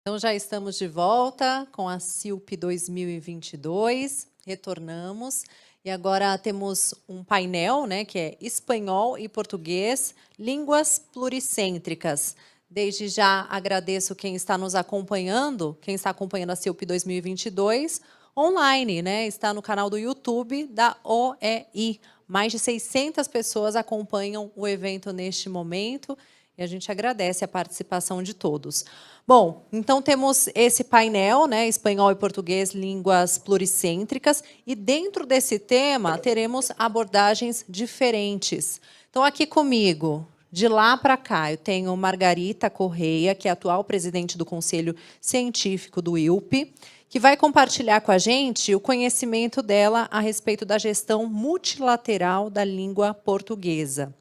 Então, já estamos de volta com a CILP 2022, retornamos, e agora temos um painel, né, que é Espanhol e Português, Línguas Pluricêntricas. Desde já agradeço quem está nos acompanhando, quem está acompanhando a CILP 2022, online, né, está no canal do YouTube da OEI. Mais de 600 pessoas acompanham o evento neste momento, e a gente agradece a participação de todos. Bom, então temos esse painel, né, Espanhol e Português, Línguas Pluricêntricas, e dentro desse tema teremos abordagens diferentes. Então, aqui comigo, de lá para cá, eu tenho Margarita Correia, que é atual presidente do Conselho Científico do ILP, que vai compartilhar com a gente o conhecimento dela a respeito da gestão multilateral da língua portuguesa.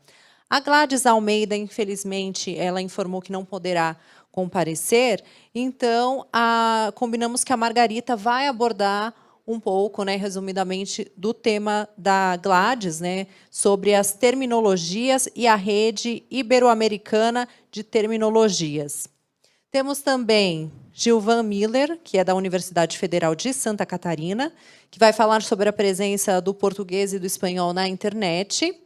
A Gladys Almeida, infelizmente, ela informou que não poderá comparecer, então combinamos que a Margarita vai abordar um pouco, né, resumidamente, do tema da Gladys, né, sobre as terminologias e a rede ibero-americana de terminologias. Temos também Gilvan Miller, que é da Universidade Federal de Santa Catarina, que vai falar sobre a presença do português e do espanhol na internet.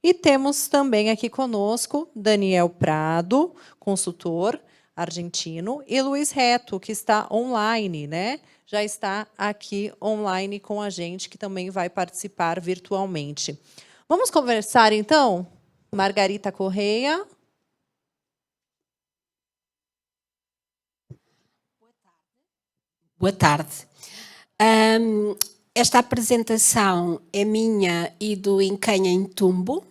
E temos também aqui conosco Daniel Prado, consultor argentino, e Luiz Reto, que está online, né? Já está aqui online com a gente, que também vai participar virtualmente. Vamos conversar, então? Margarita Correia. Boa tarde. Esta apresentação é minha e do Incanha em Tumbo,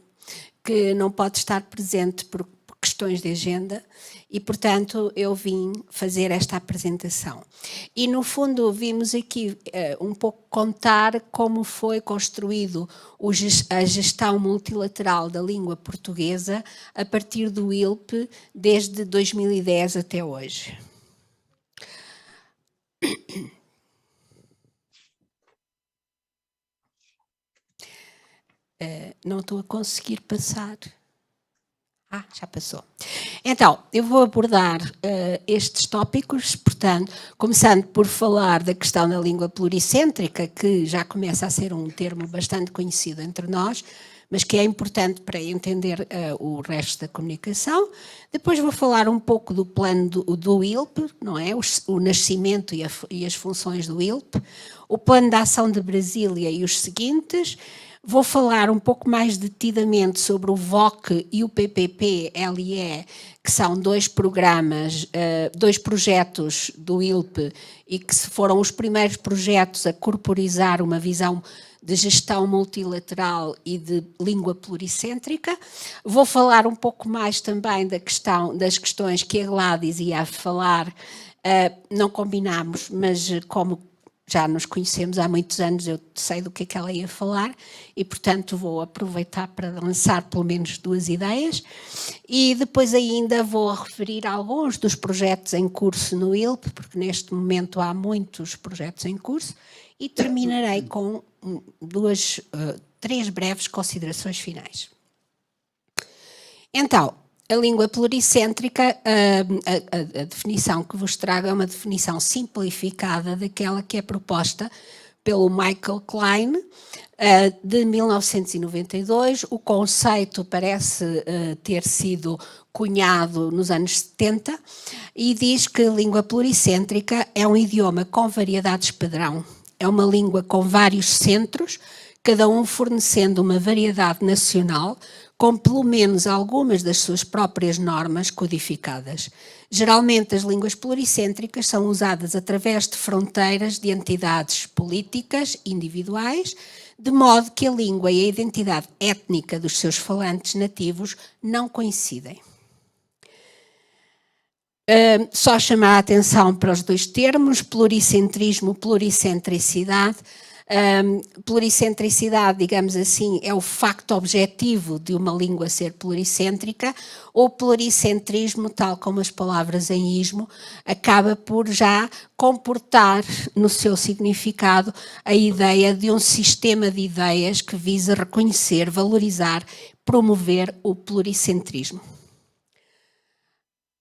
que não pode estar presente por questões de agenda e, portanto, eu vim fazer esta apresentação. E, no fundo, vimos aqui um pouco contar como foi construído a gestão multilateral da língua portuguesa a partir do ILP desde 2010 até hoje. Não estou a conseguir passar. Já passou. Então, eu vou abordar estes tópicos, portanto, começando por falar da questão da língua pluricêntrica, que já começa a ser um termo bastante conhecido entre nós, mas que é importante para entender o resto da comunicação. Depois vou falar um pouco do plano do ILP, não é? O nascimento e as funções do ILP, o plano de ação de Brasília e os seguintes. Vou falar um pouco mais detidamente sobre o VOC e o PPP-LE, que são dois programas, dois projetos do ILP e que foram os primeiros projetos a corporizar uma visão de gestão multilateral e de língua pluricêntrica. Vou falar um pouco mais também das questões que a Gladys ia falar, não combinámos, mas como já nos conhecemos há muitos anos, eu sei do que ela ia falar e, portanto, vou aproveitar para lançar pelo menos duas ideias e depois ainda vou referir alguns dos projetos em curso no ILP, porque neste momento há muitos projetos em curso, e terminarei com três breves considerações finais. Então, a língua pluricêntrica, a definição que vos trago é uma definição simplificada daquela que é proposta pelo Michael Klein, de 1992. O conceito parece ter sido cunhado nos anos 70 e diz que a língua pluricêntrica é um idioma com variedades padrão. É uma língua com vários centros, cada um fornecendo uma variedade nacional, com pelo menos algumas das suas próprias normas codificadas. Geralmente, as línguas pluricêntricas são usadas através de fronteiras de entidades políticas individuais, de modo que a língua e a identidade étnica dos seus falantes nativos não coincidem. Só chamar a atenção para os dois termos, pluricentrismo, pluricentricidade. Pluricentricidade, digamos assim, é o facto objetivo de uma língua ser pluricêntrica. O pluricentrismo, tal como as palavras em ismo, acaba por já comportar no seu significado a ideia de um sistema de ideias que visa reconhecer, valorizar, promover o pluricentrismo.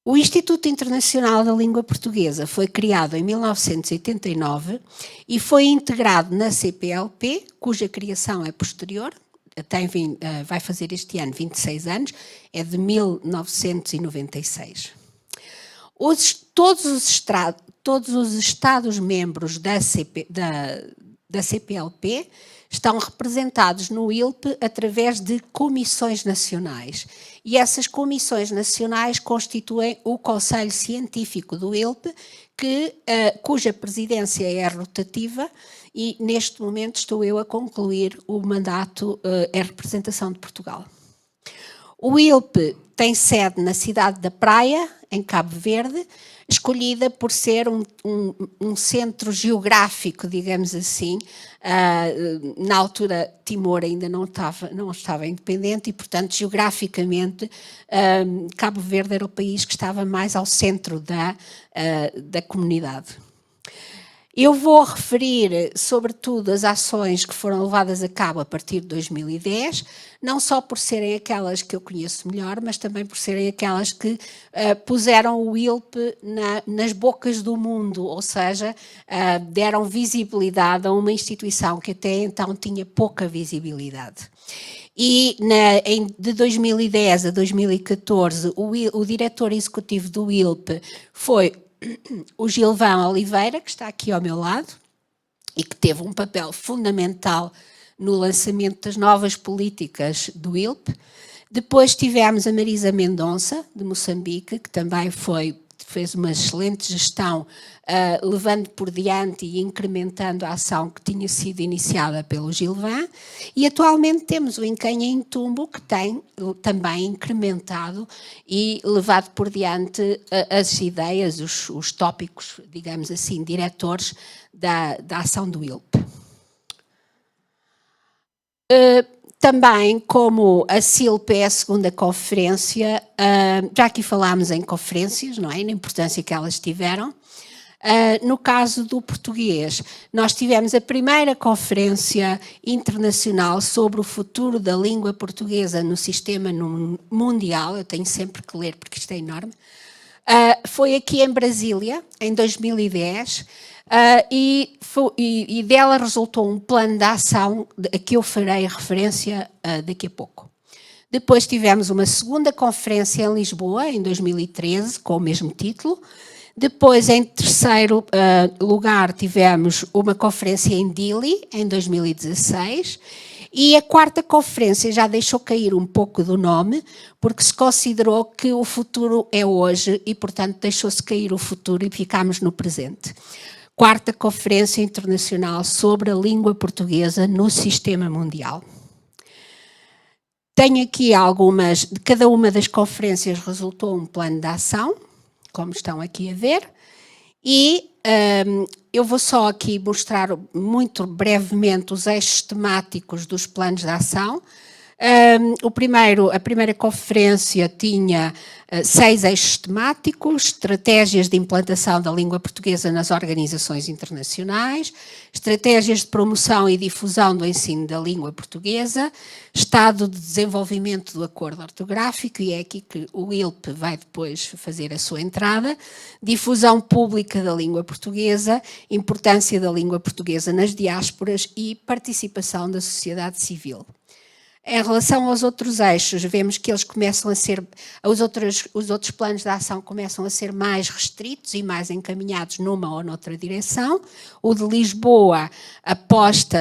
O Instituto Internacional da Língua Portuguesa foi criado em 1989 e foi integrado na CPLP, cuja criação é posterior, vai fazer este ano 26 anos, é de 1996. Todos os Estados-membros da CPLP estão representados no ILP através de comissões nacionais. E essas comissões nacionais constituem o Conselho Científico do ILP, cuja presidência é rotativa, e neste momento estou eu a concluir o mandato em representação de Portugal. O ILP tem sede na cidade da Praia, em Cabo Verde, escolhida por ser um centro geográfico, digamos assim. Na altura, Timor ainda não estava independente e, portanto, geograficamente, Cabo Verde era o país que estava mais ao centro da comunidade. Eu vou referir, sobretudo, as ações que foram levadas a cabo a partir de 2010, não só por serem aquelas que eu conheço melhor, mas também por serem aquelas que puseram o ILP nas bocas do mundo, ou seja, deram visibilidade a uma instituição que até então tinha pouca visibilidade. E de 2010 a 2014, o diretor executivo do ILP foi o Gilvão Oliveira, que está aqui ao meu lado, e que teve um papel fundamental no lançamento das novas políticas do ILP. Depois tivemos a Marisa Mendonça, de Moçambique, que também fez uma excelente gestão, levando por diante e incrementando a ação que tinha sido iniciada pelo Gilvão, e atualmente temos o Encanha em Tumbo, que tem também incrementado e levado por diante as ideias, os tópicos, digamos assim, diretores da ação do ILP. Também, como a CILP é a segunda conferência, já aqui falámos em conferências, não é? Na importância que elas tiveram. No caso do português, nós tivemos a primeira conferência internacional sobre o futuro da língua portuguesa no sistema mundial, eu tenho sempre que ler porque isto é enorme, foi aqui em Brasília, em 2010, e dela resultou um plano de ação a que eu farei referência daqui a pouco. Depois tivemos uma segunda conferência em Lisboa, em 2013, com o mesmo título. Depois, em terceiro lugar, tivemos uma conferência em Dili, em 2016. E a quarta conferência já deixou cair um pouco do nome, porque se considerou que o futuro é hoje e, portanto, deixou-se cair o futuro e ficámos no presente. Quarta Conferência Internacional sobre a Língua Portuguesa no Sistema Mundial. Tenho aqui algumas, de cada uma das conferências resultou um plano de ação, como estão aqui a ver, e eu vou só aqui mostrar muito brevemente os eixos temáticos dos planos de ação. A primeira conferência tinha 6 eixos temáticos: estratégias de implantação da língua portuguesa nas organizações internacionais, estratégias de promoção e difusão do ensino da língua portuguesa, estado de desenvolvimento do acordo ortográfico, e é aqui que o ILP vai depois fazer a sua entrada, difusão pública da língua portuguesa, importância da língua portuguesa nas diásporas e participação da sociedade civil. Em relação aos outros eixos, vemos que eles começam a ser, os outros planos de ação começam a ser mais restritos e mais encaminhados numa ou noutra direção. O de Lisboa aposta,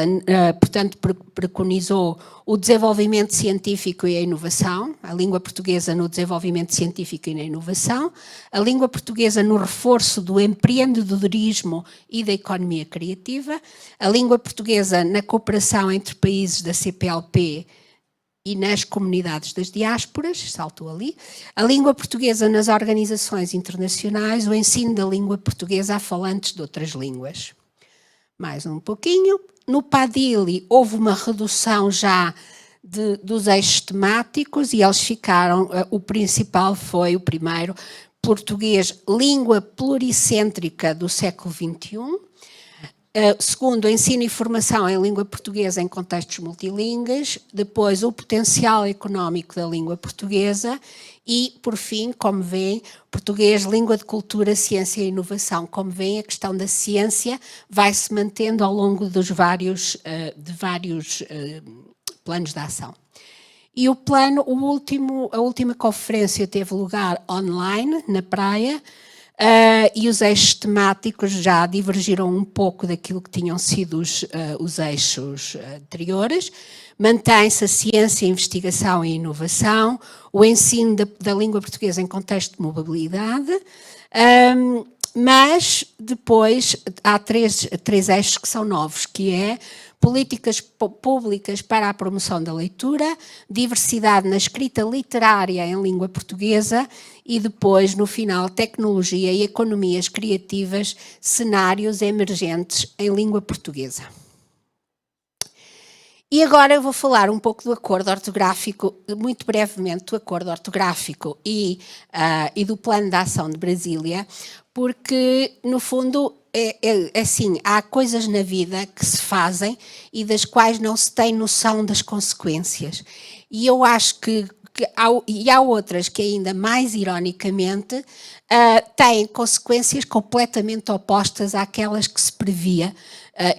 portanto, preconizou o desenvolvimento científico e a inovação, a língua portuguesa no desenvolvimento científico e na inovação, a língua portuguesa no reforço do empreendedorismo e da economia criativa, a língua portuguesa na cooperação entre países da CPLP e nas comunidades das diásporas, saltou ali, a língua portuguesa nas organizações internacionais, o ensino da língua portuguesa a falantes de outras línguas. Mais um pouquinho. No PADILI houve uma redução já dos eixos temáticos e eles ficaram, o principal foi o primeiro, português, língua pluricêntrica do século XXI, Segundo, ensino e formação em língua portuguesa em contextos multilingües. Depois, o potencial económico da língua portuguesa. E, por fim, como veem, português, língua de cultura, ciência e inovação. Como veem, a questão da ciência vai se mantendo ao longo dos vários planos de ação. E o plano, a última conferência teve lugar online, na praia, e os eixos temáticos já divergiram um pouco daquilo que tinham sido os eixos anteriores. Mantém-se a ciência, a investigação e a inovação, o ensino da língua portuguesa em contexto de mobilidade, mas depois há três eixos que são novos, que é políticas públicas para a promoção da leitura, diversidade na escrita literária em língua portuguesa e depois, no final, tecnologia e economias criativas, cenários emergentes em língua portuguesa. E agora eu vou falar um pouco do acordo ortográfico, muito brevemente, do acordo ortográfico e do plano de ação de Brasília, porque, no fundo, assim, há coisas na vida que se fazem e das quais não se tem noção das consequências. E eu acho que há outras que, ainda mais ironicamente, têm consequências completamente opostas àquelas que se previa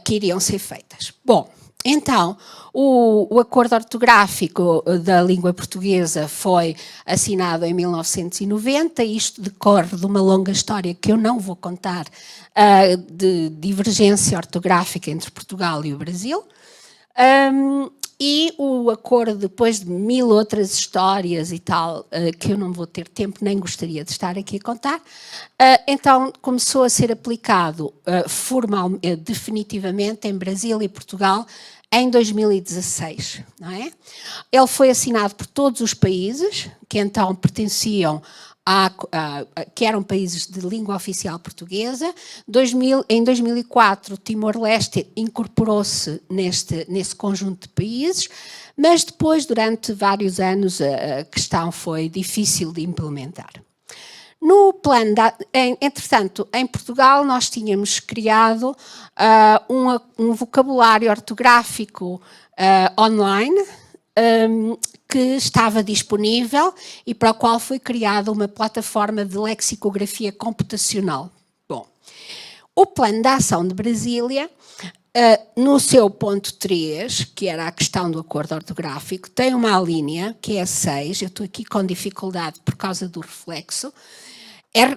que iriam ser feitas. Bom, então, o acordo ortográfico da língua portuguesa foi assinado em 1990, isto decorre de uma longa história que eu não vou contar, de divergência ortográfica entre Portugal e o Brasil, e o acordo, depois de 1000 outras histórias e tal, que eu não vou ter tempo, nem gostaria de estar aqui a contar, então começou a ser aplicado definitivamente em Brasil e Portugal em 2016, não é? Ele foi assinado por todos os países que então pertenciam que eram países de língua oficial portuguesa. Em 2004, Timor-Leste incorporou-se nesse conjunto de países, mas depois, durante vários anos, a questão foi difícil de implementar. No plano, entretanto, em Portugal nós tínhamos criado um vocabulário ortográfico online, que estava disponível e para o qual foi criada uma plataforma de lexicografia computacional. Bom, o plano de ação de Brasília, no seu ponto 3, que era a questão do acordo ortográfico, tem uma linha, que é a 6, eu estou aqui com dificuldade por causa do reflexo,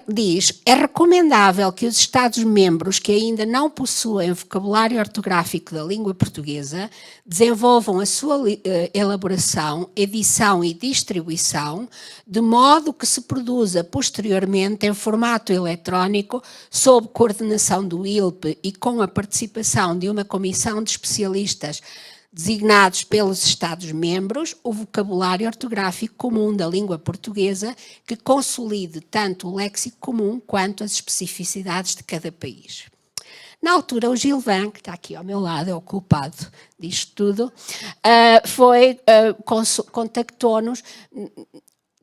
diz: é recomendável que os Estados-membros que ainda não possuem vocabulário ortográfico da língua portuguesa desenvolvam a sua elaboração, edição e distribuição, de modo que se produza posteriormente em formato eletrónico, sob coordenação do ILP e com a participação de uma comissão de especialistas designados pelos Estados-membros, o vocabulário ortográfico comum da língua portuguesa, que consolide tanto o léxico comum quanto as especificidades de cada país. Na altura, o Gilvan, que está aqui ao meu lado, é o culpado disto tudo, contactou-nos.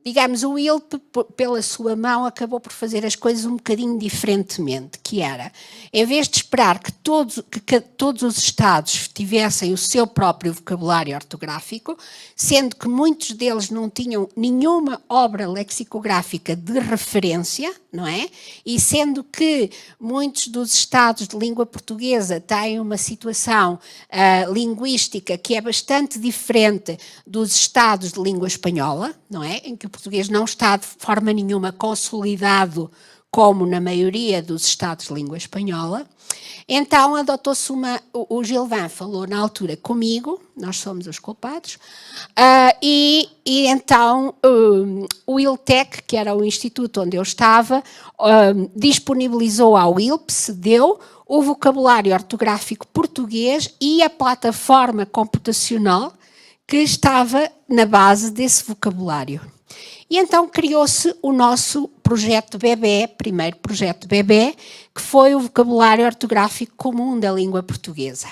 Digamos, o ILP, pela sua mão, acabou por fazer as coisas um bocadinho diferentemente, que era, em vez de esperar que todos os Estados tivessem o seu próprio vocabulário ortográfico, sendo que muitos deles não tinham nenhuma obra lexicográfica de referência, não é? E sendo que muitos dos Estados de língua portuguesa têm uma situação linguística que é bastante diferente dos Estados de língua espanhola, não é? Em que o português não está de forma nenhuma consolidado como na maioria dos Estados de língua espanhola. Então adotou-se o Gilvan falou na altura comigo, nós somos os culpados, e então o ILTEC, que era o instituto onde eu estava, disponibilizou ao ILP, cedeu o vocabulário ortográfico português e a plataforma computacional que estava na base desse vocabulário. E então criou-se o nosso projeto BEBE, primeiro projeto BEBE, que foi o vocabulário ortográfico comum da língua portuguesa.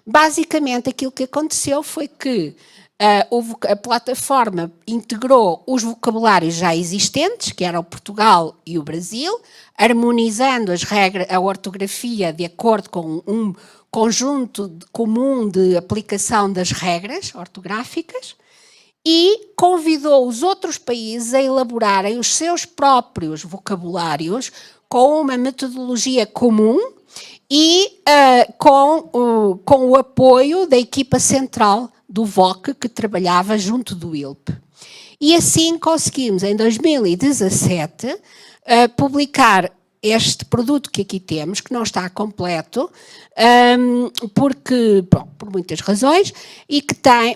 Basicamente, aquilo que aconteceu foi que A plataforma integrou os vocabulários já existentes, que eram o Portugal e o Brasil, harmonizando as regras, a ortografia de acordo com um conjunto comum de aplicação das regras ortográficas, e convidou os outros países a elaborarem os seus próprios vocabulários com uma metodologia comum e com o apoio da equipa central do VOC, que trabalhava junto do ILP. E assim conseguimos, em 2017, publicar este produto que aqui temos, que não está completo, porque, bom, por muitas razões,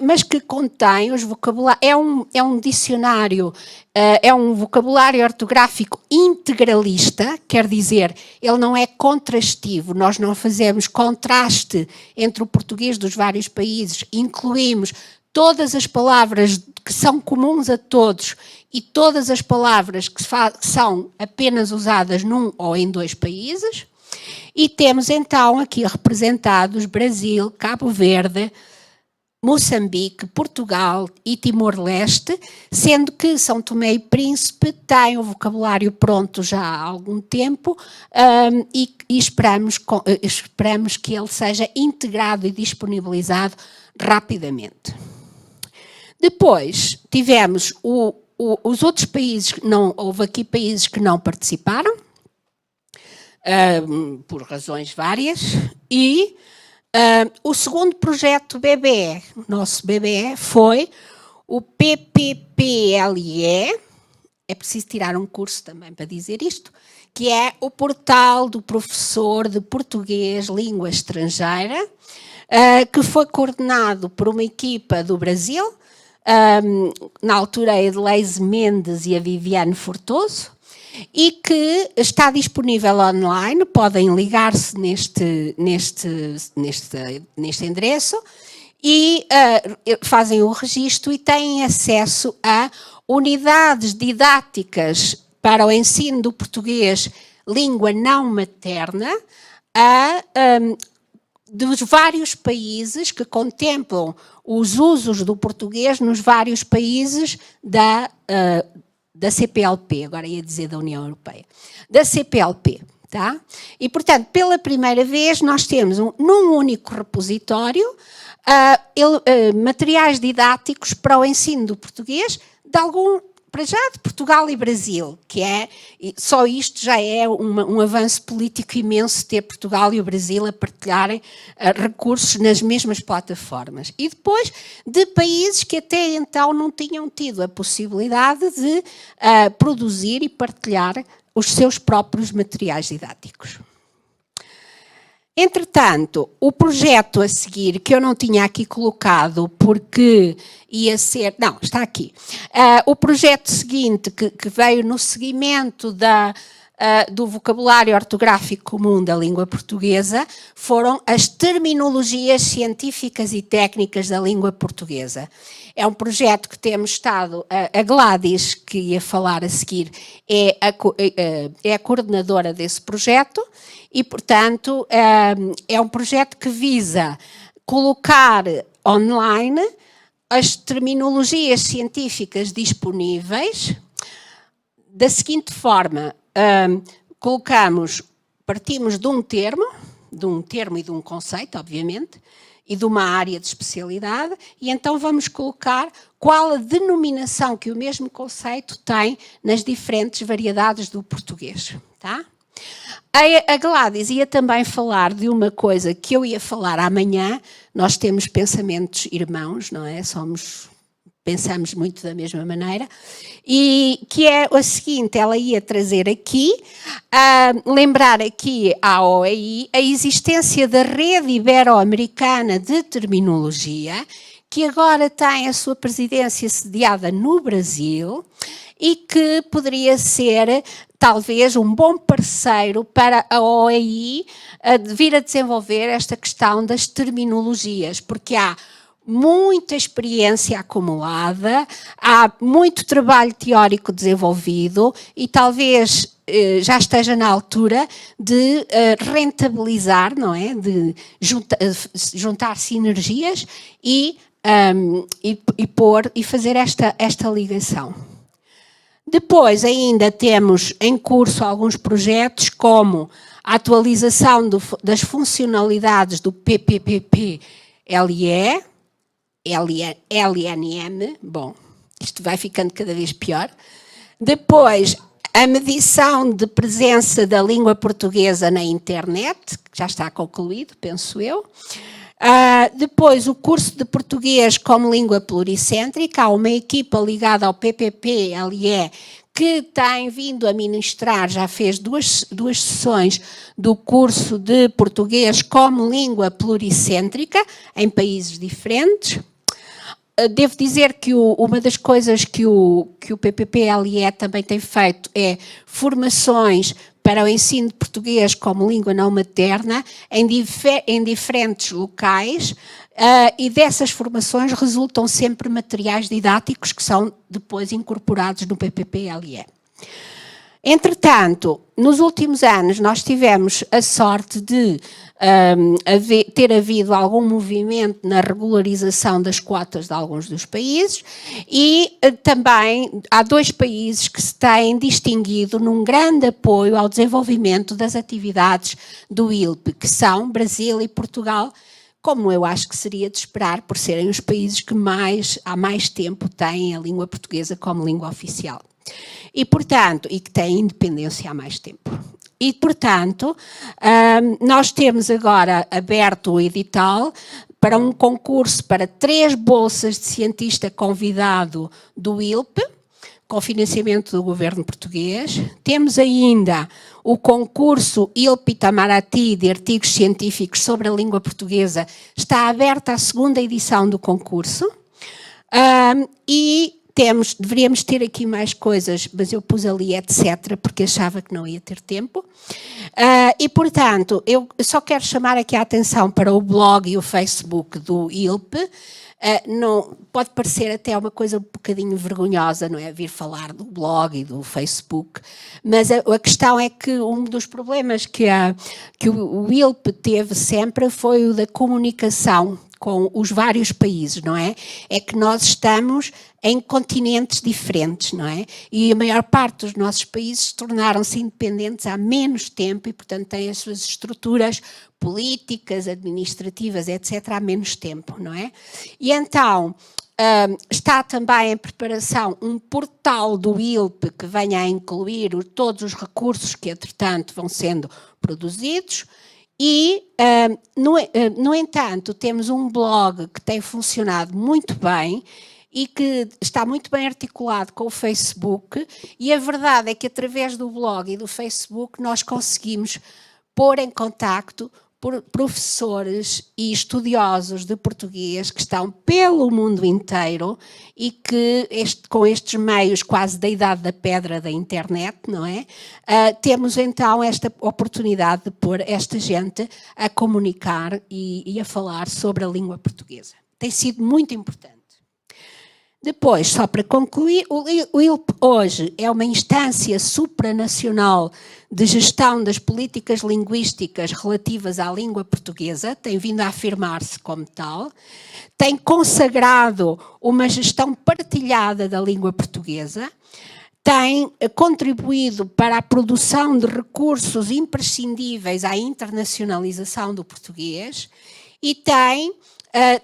mas que contém os vocabulários, é um dicionário, é um vocabulário ortográfico integralista, quer dizer, ele não é contrastivo, nós não fazemos contraste entre o português dos vários países, incluímos todas as palavras que são comuns a todos e todas as palavras que são apenas usadas num ou em dois países. E temos então aqui representados Brasil, Cabo Verde, Moçambique, Portugal e Timor-Leste, sendo que São Tomé e Príncipe tem o vocabulário pronto já há algum tempo e esperamos que ele seja integrado e disponibilizado rapidamente. Depois tivemos os outros países, houve aqui países que não participaram, por razões várias, e o segundo projeto BBE, o nosso BBE, foi o PPPLE, é preciso tirar um curso também para dizer isto, que é o portal do professor de português língua estrangeira, que foi coordenado por uma equipa do Brasil, na altura a Edleise Mendes e a Viviane Fortoso, e que está disponível online, podem ligar-se neste endereço e fazem o registro e têm acesso a unidades didáticas para o ensino do português língua não materna dos vários países que contemplam os usos do português nos vários países da CPLP, agora ia dizer da União Europeia, da CPLP, tá? E, portanto, pela primeira vez nós temos num único repositório materiais didáticos para o ensino do português para já de Portugal e Brasil, que só isto já é um avanço político imenso ter Portugal e o Brasil a partilharem recursos nas mesmas plataformas. E depois de países que até então não tinham tido a possibilidade de produzir e partilhar os seus próprios materiais didáticos. Entretanto, o projeto a seguir, que eu não tinha aqui colocado porque ia ser... Não, está aqui. O projeto seguinte, que veio no seguimento do vocabulário ortográfico comum da língua portuguesa, foram as terminologias científicas e técnicas da língua portuguesa. É um projeto que temos estado... A Gladys, que ia falar a seguir, é a coordenadora desse projeto, e, portanto, é um projeto que visa colocar online as terminologias científicas disponíveis da seguinte forma: partimos de um termo e de um conceito, obviamente, e de uma área de especialidade, e então vamos colocar qual a denominação que o mesmo conceito tem nas diferentes variedades do português, tá? A Gladys ia também falar de uma coisa que eu ia falar amanhã. Nós temos pensamentos irmãos, não é? Pensamos muito da mesma maneira, e que é a seguinte: ela ia trazer aqui, lembrar aqui à OEI a existência da Rede Ibero-Americana de Terminologia, que agora tem a sua presidência sediada no Brasil e que poderia ser talvez um bom parceiro para a OEI vir a desenvolver esta questão das terminologias, porque há muita experiência acumulada, há muito trabalho teórico desenvolvido e talvez já esteja na altura de rentabilizar, não é? De juntar sinergias e e fazer esta ligação. Depois ainda temos em curso alguns projetos como a atualização das funcionalidades do PPPP-LE, LNM, bom, isto vai ficando cada vez pior. Depois, a medição de presença da língua portuguesa na internet, que já está concluído, penso eu. Depois, o curso de português como língua pluricêntrica. Há uma equipa ligada ao PPP-LE que tem vindo a ministrar, já fez duas sessões do curso de português como língua pluricêntrica em países diferentes. Devo dizer que uma das coisas que o PPP-LE também tem feito é formações para o ensino de português como língua não materna em diferentes locais, e dessas formações resultam sempre materiais didáticos que são depois incorporados no PPP-LE. Entretanto, nos últimos anos nós tivemos a sorte de ter havido algum movimento na regularização das cotas de alguns dos países e também há 2 países que se têm distinguido num grande apoio ao desenvolvimento das atividades do ILP, que são Brasil e Portugal, como eu acho que seria de esperar por serem os países que há mais tempo têm a língua portuguesa como língua oficial. E, portanto, e que têm independência há mais tempo. E, portanto, nós temos agora aberto o edital para um concurso para 3 bolsas de cientista convidado do ILP, com financiamento do governo português. Temos ainda o concurso ILP Itamaraty de artigos científicos sobre a língua portuguesa. Está aberta a 2ª edição do concurso. E deveríamos ter aqui mais coisas, mas eu pus ali etc, porque achava que não ia ter tempo. E, portanto, eu só quero chamar aqui a atenção para o blog e o Facebook do ILP. Não, pode parecer até uma coisa um bocadinho vergonhosa, não é? Vir falar do blog e do Facebook, mas a questão é que um dos problemas que o ILP teve sempre foi o da comunicação com os vários países, não é? É que nós estamos em continentes diferentes, não é? E a maior parte dos nossos países tornaram-se independentes há menos tempo e, portanto, têm as suas estruturas políticas, administrativas, etc., há menos tempo, não é? E então, está também em preparação um portal do ILP que venha a incluir todos os recursos que, entretanto, vão sendo produzidos. E, no entanto, temos um blog que tem funcionado muito bem e que está muito bem articulado com o Facebook, e a verdade é que através do blog e do Facebook nós conseguimos pôr em contacto professores e estudiosos de português que estão pelo mundo inteiro e que com estes meios quase da idade da pedra da internet, não é? Temos então esta oportunidade de pôr esta gente a comunicar e a falar sobre a língua portuguesa. Tem sido muito importante. Depois, só para concluir, o ILP hoje é uma instância supranacional de gestão das políticas linguísticas relativas à língua portuguesa, tem vindo a afirmar-se como tal, tem consagrado uma gestão partilhada da língua portuguesa, tem contribuído para a produção de recursos imprescindíveis à internacionalização do português e tem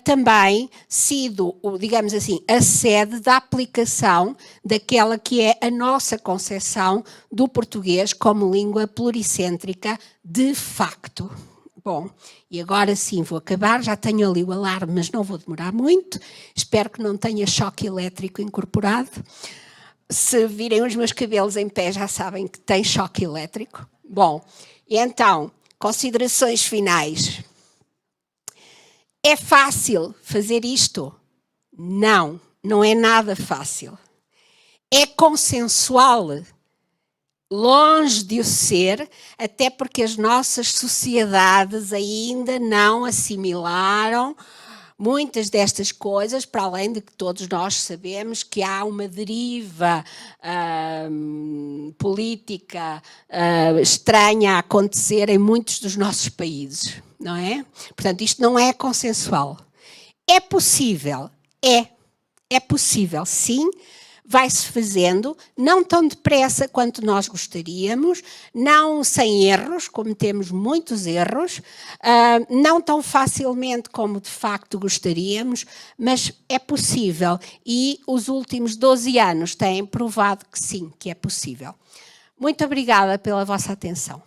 também sido, digamos assim, a sede da aplicação daquela que é a nossa concepção do português como língua pluricêntrica de facto. Bom, e agora sim vou acabar, já tenho ali o alarme, mas não vou demorar muito, espero que não tenha choque elétrico incorporado. Se virem os meus cabelos em pé já sabem que tem choque elétrico. Bom, e então, considerações finais. É fácil fazer isto? Não, não é nada fácil. É consensual? Longe de o ser, até porque as nossas sociedades ainda não assimilaram muitas destas coisas, para além de que todos nós sabemos que há uma deriva política estranha a acontecer em muitos dos nossos países, não é? Portanto, isto não é consensual. É possível, é possível, sim. Vai-se fazendo, não tão depressa quanto nós gostaríamos, não sem erros, cometemos muitos erros, não tão facilmente como de facto gostaríamos, mas é possível e os últimos 12 anos têm provado que sim, que é possível. Muito obrigada pela vossa atenção.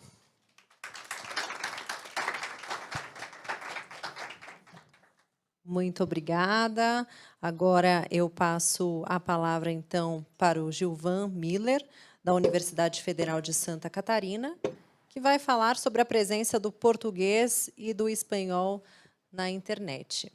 Muito obrigada. Agora eu passo a palavra, então, para o Gilvan Miller, da Universidade Federal de Santa Catarina, que vai falar sobre a presença do português e do espanhol na internet.